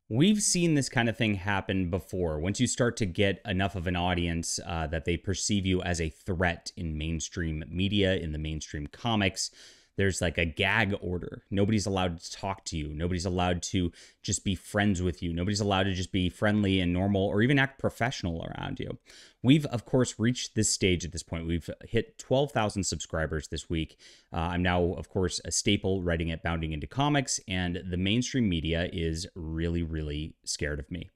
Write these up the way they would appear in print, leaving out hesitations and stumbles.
We've seen this kind of thing happen before. Once you start to get enough of an audience that they perceive you as a threat in mainstream media, in the mainstream comics, there's like a gag order. Nobody's allowed to talk to you. Nobody's allowed to just be friends with you. Nobody's allowed to just be friendly and normal or even act professional around you. We've, of course, reached this stage at this point. We've hit 12,000 subscribers this week. I'm now, of course, a staple writing at Bounding Into Comics, and the mainstream media is really, really scared of me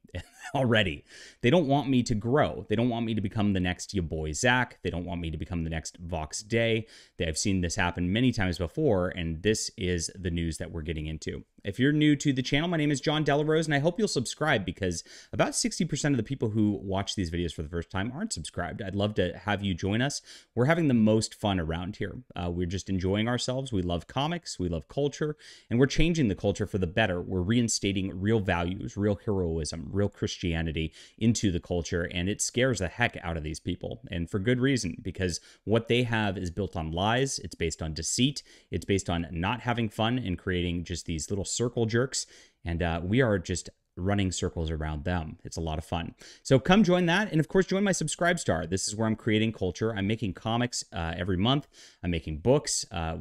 already. They don't want me to grow. They don't want me to become the next your boy Zach. They don't want me to become the next Vox Day. I've seen this happen many times before, and this is the news that we're getting into. If you're new to the channel, my name is John DeLaRose, and I hope you'll subscribe because about 60% of the people who watch these videos for the first time aren't subscribed. I'd love to have you join us. We're having the most fun around here. We're just enjoying ourselves. We love comics. We love culture, and we're changing the culture for the better. We're reinstating real values, real heroism, real Christianity into the culture, and it scares the heck out of these people, and for good reason, because what they have is built on lies. It's based on deceit. It's based on not having fun and creating just these little circle jerks, and we are just running circles around them. It's a lot of fun. So come join that, and of course join my Subscribe Star. This is where I'm creating culture. I'm making comics every month. I'm making books. I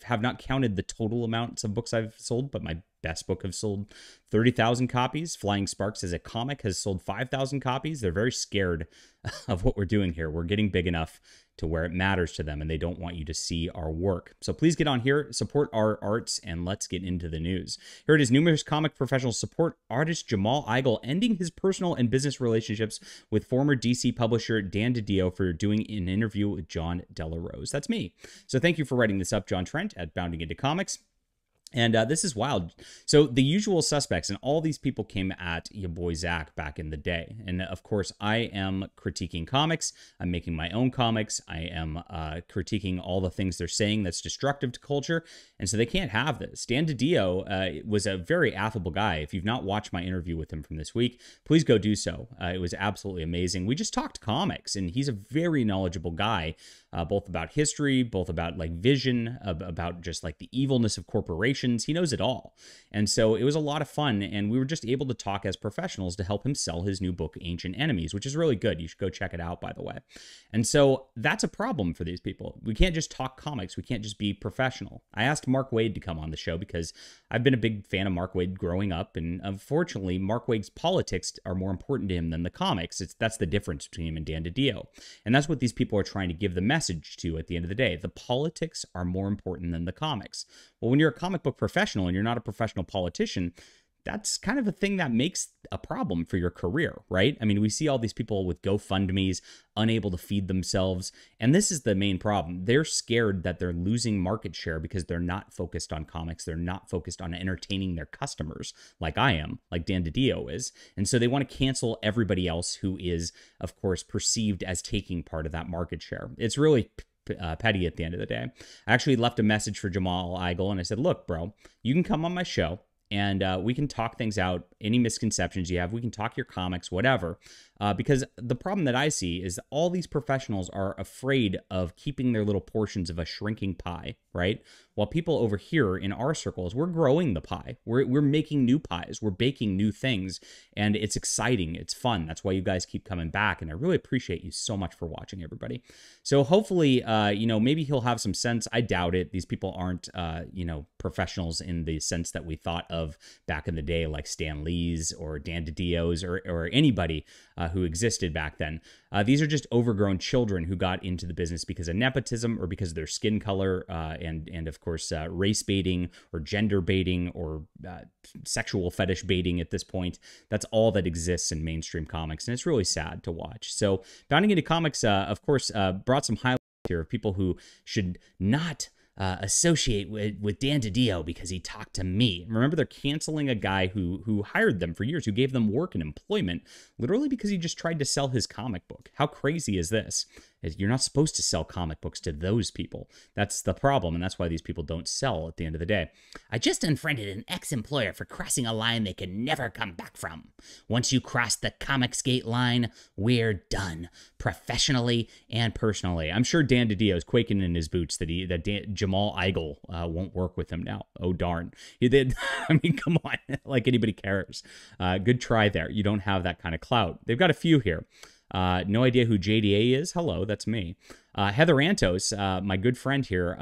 have not counted the total amounts of books I've sold, but my best book has sold 30,000 copies. Flying Sparks as a comic has sold 5,000 copies. They're very scared of what we're doing here. We're getting big enough to where it matters to them, and they don't want you to see our work. So please get on here, support our arts, and let's get into the news. Here it is. Numerous comic professionals support artist Jamal Igle ending his personal and business relationships with former DC publisher Dan DiDio for doing an interview with John DeLaRose. That's me. So thank you for writing this up, John Trent at Bounding Into Comics. And this is wild. So the usual suspects, and all these people came at your boy Zach back in the day. And of course, I am critiquing comics. I'm making my own comics. I am critiquing all the things they're saying that's destructive to culture. And so they can't have this. Dan DiDio was a very affable guy. If you've not watched my interview with him from this week, please go do so. It was absolutely amazing. We just talked comics, and he's a very knowledgeable guy, both about history, both about like vision, about just like the evilness of corporations. He knows it all. And so it was a lot of fun, and we were just able to talk as professionals to help him sell his new book, Ancient Enemies, which is really good. You should go check it out, by the way. And so that's a problem for these people. We can't just talk comics. We can't just be professional. I asked Mark Waid to come on the show because I've been a big fan of Mark Waid growing up, and unfortunately, Mark Waid's politics are more important to him than the comics. That's the difference between him and Dan DiDio. And that's what these people are trying to give the message to at the end of the day. The politics are more important than the comics. Well, when you're a comic book professional and you're not a professional politician, that's kind of a thing that makes a problem for your career, right? I mean, we see all these people with GoFundMes unable to feed themselves, and this is the main problem. They're scared that they're losing market share because they're not focused on comics. They're not focused on entertaining their customers like I am, like Dan DiDio is. And so they want to cancel everybody else who is, of course, perceived as taking part of that market share. It's really petty at the end of the day. I actually left a message for Jamal Igle, and I said, look, bro, you can come on my show, and we can talk things out, any misconceptions you have. We can talk your comics, whatever. Because the problem that I see is that all these professionals are afraid of keeping their little portions of a shrinking pie, right? While people over here in our circles, we're growing the pie. We're making new pies. We're baking new things. And it's exciting. It's fun. That's why you guys keep coming back. And I really appreciate you so much for watching, everybody. So hopefully, maybe he'll have some sense. I doubt it. These people aren't, professionals in the sense that we thought of back in the day, like Stan Lee's or Dan DiDio's or anybody who existed back then. These are just overgrown children who got into the business because of nepotism or because of their skin color and of course, race baiting or gender baiting or sexual fetish baiting at this point. That's all that exists in mainstream comics, and it's really sad to watch. So Bounding Into Comics, of course, brought some highlights here of people who should not associate with Dan DiDio because he talked to me. Remember, they're canceling a guy who hired them for years, who gave them work and employment, literally because he just tried to sell his comic book. How crazy is this? You're not supposed to sell comic books to those people. That's the problem, and that's why these people don't sell at the end of the day. I just unfriended an ex-employer for crossing a line they can never come back from. Once you cross the comicsgate line, we're done, professionally and personally. I'm sure Dan DiDio is quaking in his boots that Jamal Igle won't work with him now. Oh, darn. I mean, come on. Like anybody cares. Good try there. You don't have that kind of clout. They've got a few here. No idea who JDA is. Hello, that's me. Heather Antos, my good friend here,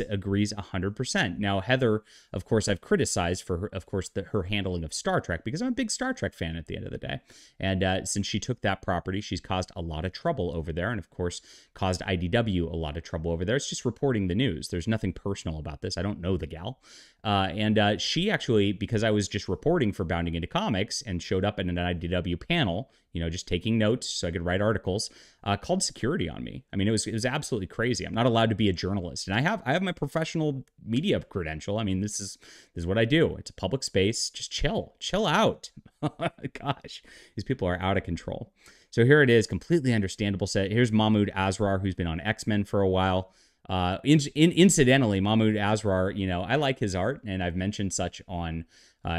agrees 100%. Now, Heather, of course, I've criticized for her, of course, her handling of Star Trek, because I'm a big Star Trek fan at the end of the day. And since she took that property, she's caused a lot of trouble over there, and of course, caused IDW a lot of trouble over there. It's just reporting the news. There's nothing personal about this. I don't know the gal. And she actually, because I was just reporting for Bounding Into Comics and showed up in an IDW panel, you know, just taking notes so I could write articles, called security on me. I mean, it was absolutely crazy. I'm not allowed to be a journalist, and I have my professional media credential. I mean, this is what I do. It's a public space. Just chill out. Gosh, these people are out of control. So here it is, completely understandable set. Here's Mahmoud Asrar, who's been on X-Men for a while. Incidentally, Mahmoud Asrar, you know, I like his art, and I've mentioned such on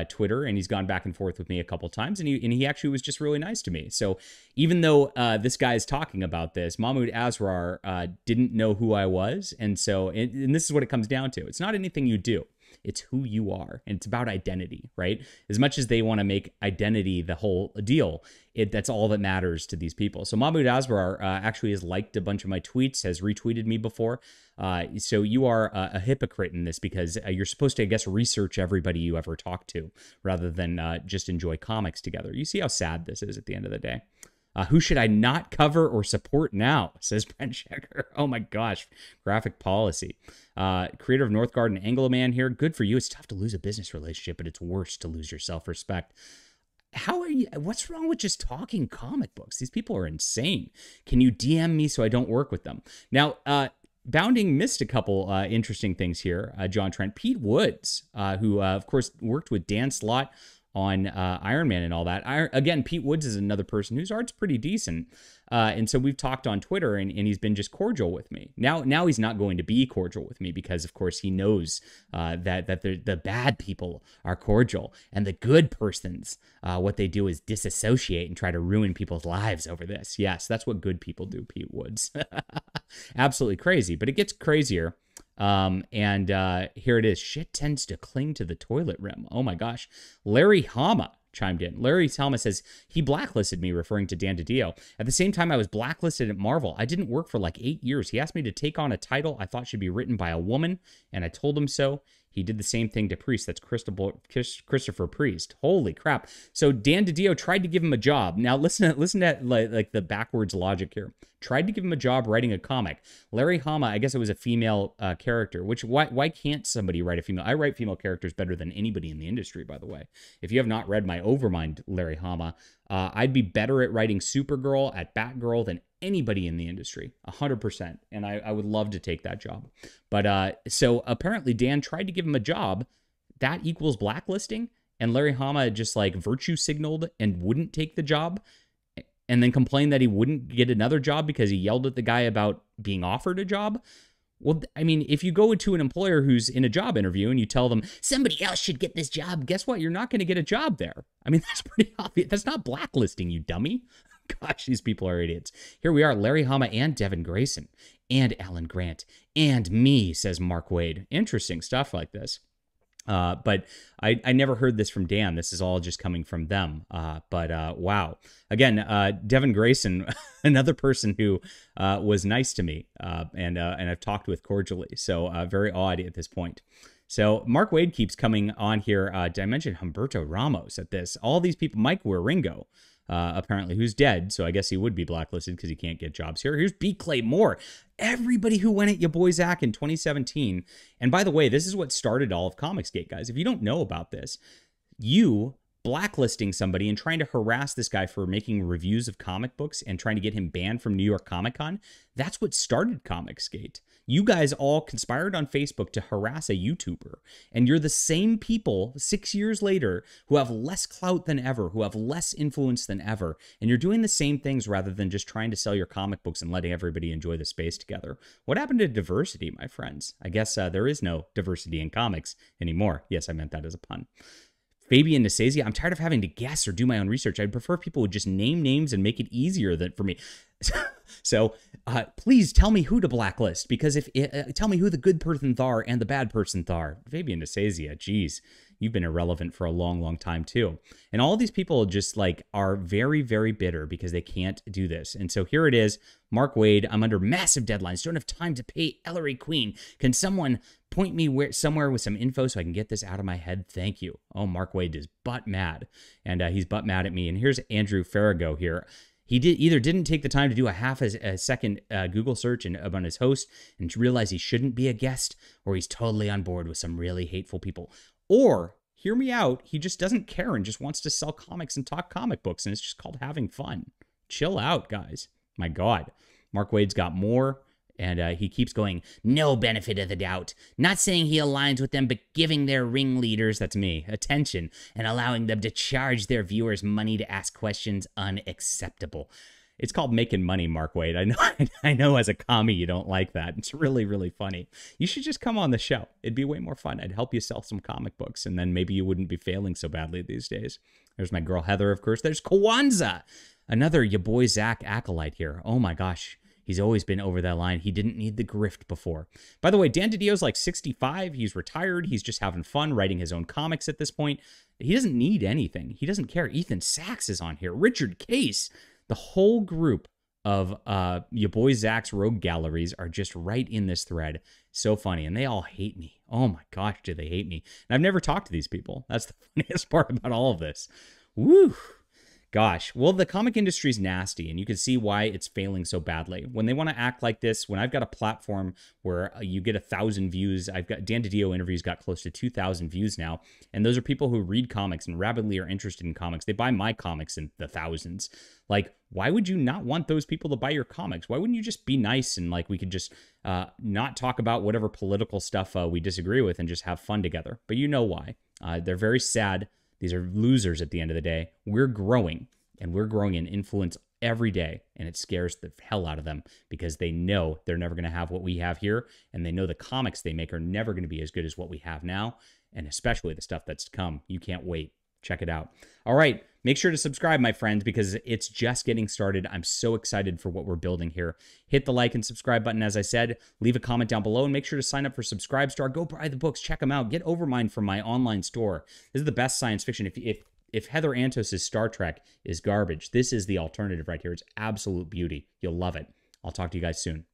Twitter, and he's gone back and forth with me a couple times, and he actually was just really nice to me. So even though this guy is talking about this, Mahmoud Asrar didn't know who I was, and so and this is what it comes down to. It's not anything you do. It's who you are, and it's about identity, right? As much as they want to make identity the whole deal, that's all that matters to these people. So Mahmoud Asrar actually has liked a bunch of my tweets, has retweeted me before. So you are a hypocrite in this, because you're supposed to, I guess, research everybody you ever talk to rather than just enjoy comics together. You see how sad this is at the end of the day. Who should I not cover or support now, says Brent Shecker. Oh my gosh, graphic policy. Creator of Northgard and Angloman here. Good for you. It's tough to lose a business relationship, but it's worse to lose your self-respect. How are you? What's wrong with just talking comic books? These people are insane. Can you DM me so I don't work with them? Now, Bounding missed a couple interesting things here. John Trent, Pete Woods, who, of course, worked with Dan Slott on Iron Man and all that. Again, Pete Woods is another person whose art's pretty decent. And so we've talked on Twitter, and he's been just cordial with me. Now he's not going to be cordial with me, because, of course, he knows that the bad people are cordial, and the good persons, what they do is disassociate and try to ruin people's lives over this. Yes, that's what good people do, Pete Woods. Absolutely crazy, but it gets crazier. Here it is. Shit tends to cling to the toilet rim. Oh my gosh. Larry Hama chimed in. Larry Hama says he blacklisted me, referring to Dan DiDio. At the same time I was blacklisted at Marvel. I didn't work for like 8 years. He asked me to take on a title I thought should be written by a woman, and I told him so. He did the same thing to Priest. That's Christopher Priest. Holy crap. So Dan DiDio tried to give him a job. Now listen to like the backwards logic here. Tried to give him a job writing a comic. Larry Hama, I guess it was a female character, which why can't somebody write a female? I write female characters better than anybody in the industry, by the way. If you have not read my Overmind, Larry Hama, I'd be better at writing Supergirl, at Batgirl than anybody in the industry, 100%. And I would love to take that job. But so apparently Dan tried to give him a job. That equals blacklisting. And Larry Hama just like virtue signaled and wouldn't take the job, and then complained that he wouldn't get another job because he yelled at the guy about being offered a job. Well, I mean, if you go to an employer who's in a job interview and you tell them somebody else should get this job, guess what? You're not going to get a job there. I mean, that's pretty obvious. That's not blacklisting, you dummy. Gosh, these people are idiots. Here we are, Larry Hama and Devin Grayson and Alan Grant and me, says Mark Waid. Interesting stuff like this. But I never heard this from Dan. This is all just coming from them. But wow. Again, Devin Grayson, another person who was nice to me and I've talked with cordially. So very odd at this point. So Mark Waid keeps coming on here. Did I mention Humberto Ramos at this? All these people, Mike Wieringo, apparently, who's dead, so I guess he would be blacklisted because he can't get jobs here. Here's B. Clay Moore. Everybody who went at your boy Zach in 2017. And by the way, this is what started all of Comicsgate, guys. If you don't know about this, you blacklisting somebody and trying to harass this guy for making reviews of comic books and trying to get him banned from New York Comic Con. That's what started comicsgate. You guys all conspired on Facebook to harass a YouTuber, and you're the same people 6 years later who have less clout than ever, who have less influence than ever, and you're doing the same things rather than just trying to sell your comic books and letting everybody enjoy the space together. What happened to diversity, my friends? I guess there is no diversity in comics anymore. Yes, I meant that as a pun. Fabian Nasasia, I'm tired of having to guess or do my own research. I'd prefer people would just name names and make it easier for me. So please tell me who to blacklist, because tell me who the good person are and the bad person are. Fabian Nasasia, geez, you've been irrelevant for a long, long time too. And all these people just like are very, very bitter because they can't do this. And so here it is, Mark Waid. I'm under massive deadlines. Don't have time to pay Ellery Queen. Can someone point me somewhere with some info so I can get this out of my head? Thank you. Oh, Mark Waid is butt mad, and he's butt mad at me. And here's Andrew Farrago here. He didn't take the time to do a second Google search on his host and realize he shouldn't be a guest, or he's totally on board with some really hateful people. Or, hear me out, he just doesn't care and just wants to sell comics and talk comic books, and it's just called having fun. Chill out, guys. My God. Mark Waid's got more. And he keeps going, no benefit of the doubt. Not saying he aligns with them, but giving their ringleaders, that's me, attention, and allowing them to charge their viewers money to ask questions, unacceptable. It's called making money, Mark Waid. I know as a commie you don't like that. It's really, really funny. You should just come on the show. It'd be way more fun. I'd help you sell some comic books, and then maybe you wouldn't be failing so badly these days. There's my girl Heather, of course. There's Kwanza, another ya boy Zach acolyte here. Oh my gosh. He's always been over that line. He didn't need the grift before. By the way, Dan DiDio's like 65. He's retired. He's just having fun writing his own comics at this point. He doesn't need anything. He doesn't care. Ethan Sachs is on here. Richard Case. The whole group of your boy Zach's rogue galleries are just right in this thread. So funny. And they all hate me. Oh my gosh, do they hate me. And I've never talked to these people. That's the funniest part about all of this. Woo. Gosh, well, the comic industry's nasty, and you can see why it's failing so badly. When they want to act like this, when I've got a platform where you get 1,000 views, I've got Dan DiDio interviews got close to 2,000 views now, and those are people who read comics and rapidly are interested in comics. They buy my comics in the thousands. Like, why would you not want those people to buy your comics? Why wouldn't you just be nice and like we could just not talk about whatever political stuff we disagree with and just have fun together? But you know why. They're very sad. These are losers at the end of the day. We're growing, and we're growing in influence every day, and it scares the hell out of them because they know they're never going to have what we have here, and they know the comics they make are never going to be as good as what we have now, and especially the stuff that's to come. You can't wait. Check it out. All right, make sure to subscribe, my friends, because it's just getting started. I'm so excited for what we're building here. Hit the like and subscribe button, as I said. Leave a comment down below, and make sure to sign up for Subscribestar. Go buy the books. Check them out. Get Overmind from my online store. This is the best science fiction. If Heather Antos' Star Trek is garbage, this is the alternative right here. It's absolute beauty. You'll love it. I'll talk to you guys soon.